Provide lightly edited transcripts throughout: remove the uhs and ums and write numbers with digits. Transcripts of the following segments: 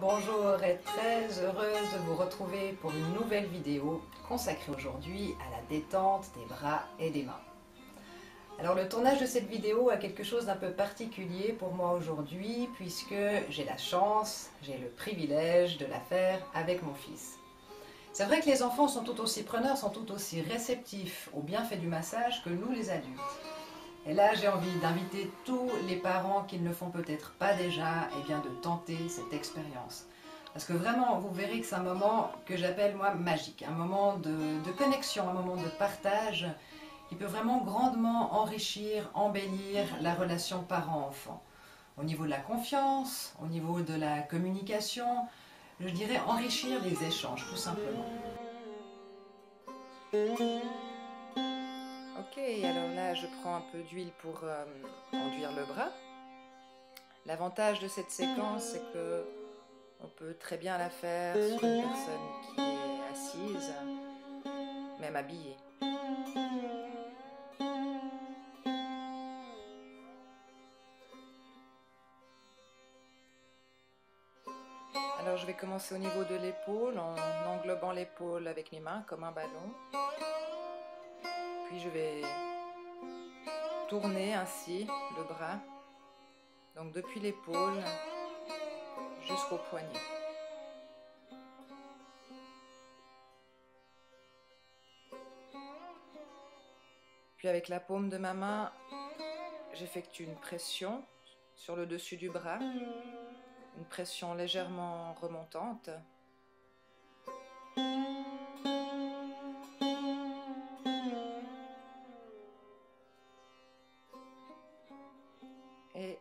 Bonjour et très heureuse de vous retrouver pour une nouvelle vidéo consacrée aujourd'hui à la détente des bras et des mains. Alors le tournage de cette vidéo a quelque chose d'un peu particulier pour moi aujourd'hui puisque j'ai la chance, j'ai le privilège de la faire avec mon fils. C'est vrai que les enfants sont tout aussi preneurs, sont tout aussi réceptifs aux bienfaits du massage que nous les adultes. Et là, j'ai envie d'inviter tous les parents qui ne le font peut-être pas déjà, de tenter cette expérience. Parce que vraiment, vous verrez que c'est un moment que j'appelle moi magique, un moment de connexion, un moment de partage qui peut vraiment grandement enrichir, embellir la relation parent-enfant. Au niveau de la confiance, au niveau de la communication, je dirais enrichir les échanges, tout simplement. Ok, alors là je prends un peu d'huile pour enduire le bras. L'avantage de cette séquence, c'est que on peut très bien la faire sur une personne qui est assise, même habillée. Alors je vais commencer au niveau de l'épaule en englobant l'épaule avec mes mains comme un ballon. Puis je vais tourner ainsi le bras, donc depuis l'épaule jusqu'au poignet. Puis avec la paume de ma main, j'effectue une pression sur le dessus du bras, une pression légèrement remontante. Et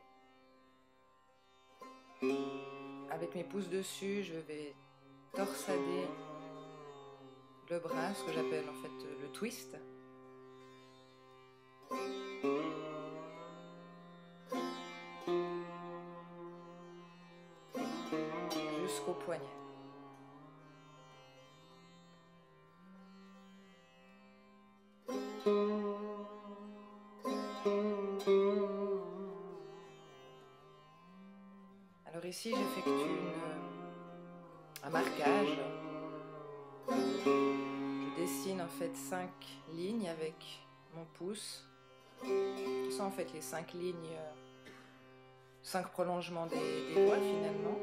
avec mes pouces dessus, je vais torsader le bras, ce que j'appelle en fait le twist. Jusqu'au poignet. Alors ici j'effectue un marquage. Je dessine en fait 5 lignes avec mon pouce. Ce sont en fait les 5 lignes, 5 prolongements des doigts finalement.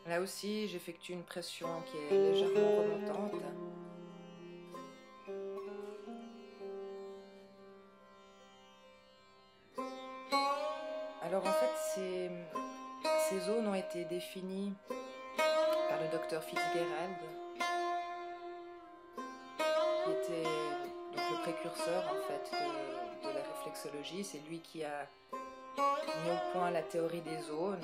Là aussi j'effectue une pression qui est légèrement remontante. Alors en fait ces zones ont été définies par le docteur Fitzgerald, qui était donc le précurseur en fait de la réflexologie. C'est lui qui a mis au point la théorie des zones.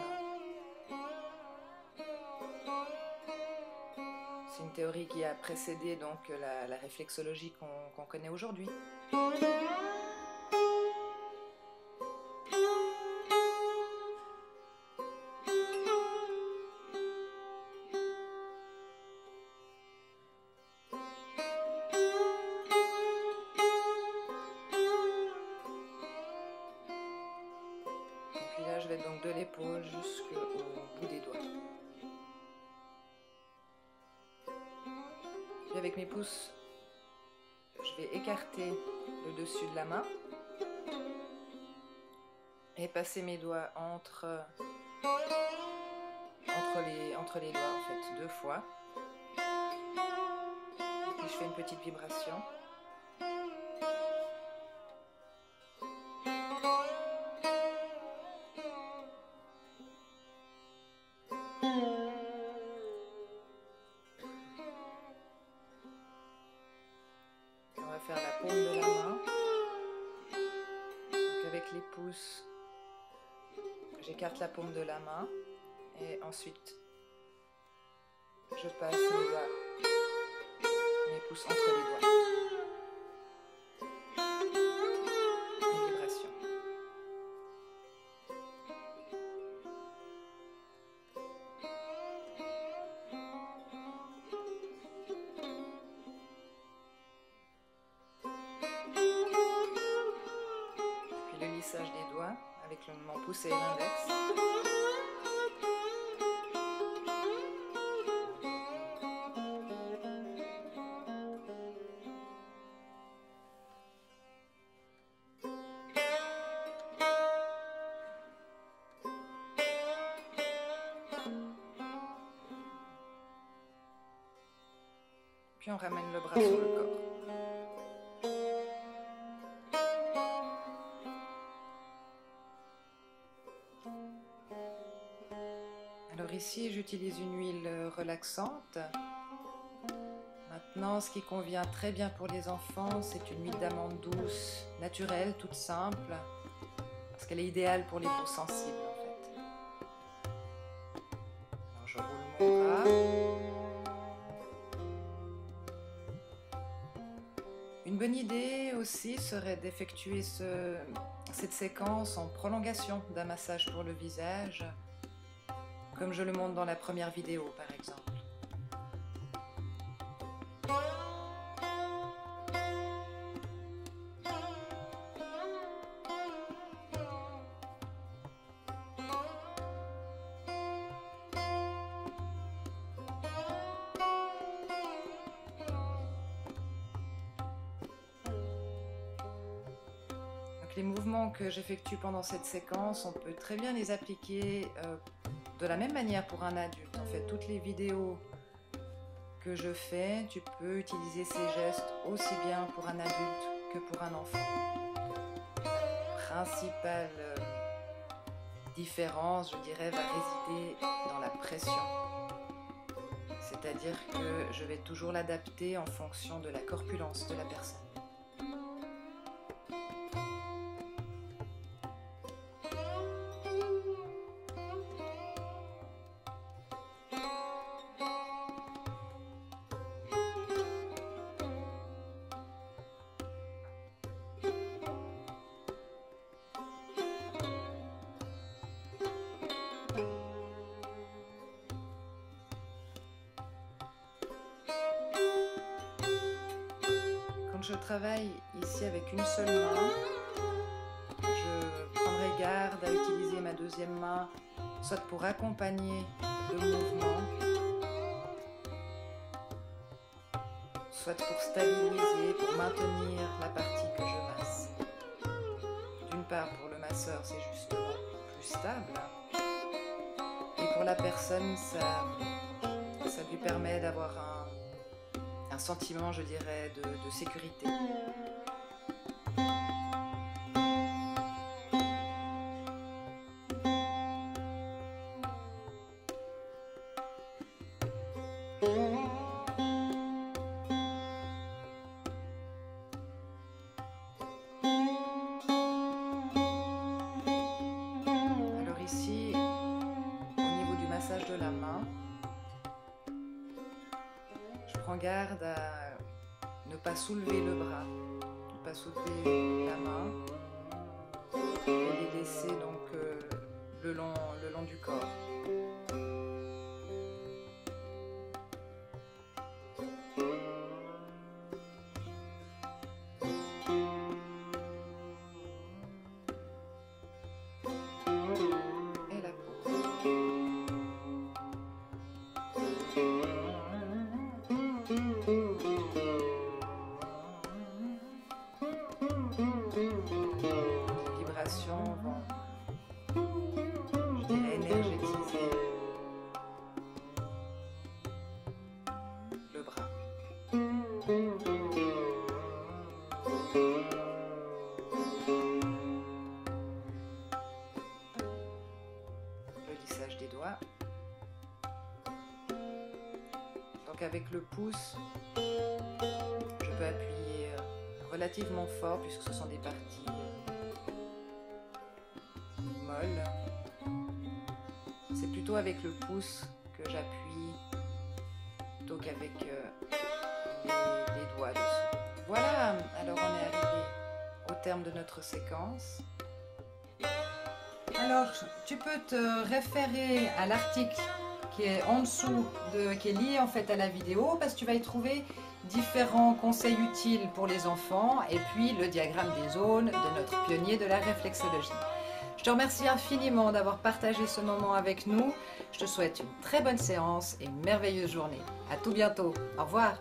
C'est une théorie qui a précédé donc la réflexologie qu'on connaît aujourd'hui. Là, je vais donc de l'épaule jusqu'au bout des doigts. Puis avec mes pouces, je vais écarter le dessus de la main et passer mes doigts entre les doigts en fait, 2 fois. Et puis je fais une petite vibration. On va faire la paume de la main. Donc avec les pouces, j'écarte la paume de la main et ensuite je passe mes pouces entre les doigts. Une vibration. Puis le lissage des doigts avec mon pouce et l'index. Puis on ramène le bras sur le corps. Alors ici, j'utilise une huile relaxante. Maintenant, ce qui convient très bien pour les enfants, c'est une huile d'amande douce, naturelle, toute simple, parce qu'elle est idéale pour les peaux sensibles en fait. Alors je roule mon bras. Une bonne idée aussi serait d'effectuer cette séquence en prolongation d'un massage pour le visage, comme je le montre dans la première vidéo par exemple. Les mouvements que j'effectue pendant cette séquence, on peut très bien les appliquer de la même manière pour un adulte. En fait, toutes les vidéos que je fais, tu peux utiliser ces gestes aussi bien pour un adulte que pour un enfant. Principale différence, je dirais, va résider dans la pression. C'est-à-dire que je vais toujours l'adapter en fonction de la corpulence de la personne. Je travaille ici avec une seule main. Je prendrai garde à utiliser ma deuxième main, soit pour accompagner le mouvement, soit pour stabiliser, pour maintenir la partie que je masse. D'une part, pour le masseur, c'est justement plus stable. Et pour la personne, ça lui permet d'avoir un sentiment, je dirais, de sécurité. Alors ici, au niveau du massage de la main, je prends garde à ne pas soulever le bras, ne pas soulever la main et les laisser donc le long du corps. Et la peau. Les vibrations vont, je dirais, énergétiser le bras. Le lissage des doigts. Donc avec le pouce, je peux appuyer relativement fort puisque ce sont des parties molles. C'est plutôt avec le pouce que j'appuie plutôt qu'avec les doigts dessous. Voilà, alors on est arrivé au terme de notre séquence. Alors tu peux te référer à l'article qui est en dessous, qui est lié en fait à la vidéo, parce que tu vas y trouver différents conseils utiles pour les enfants et puis le diagramme des zones de notre pionnier de la réflexologie. Je te remercie infiniment d'avoir partagé ce moment avec nous. Je te souhaite une très bonne séance et une merveilleuse journée. À tout bientôt. Au revoir.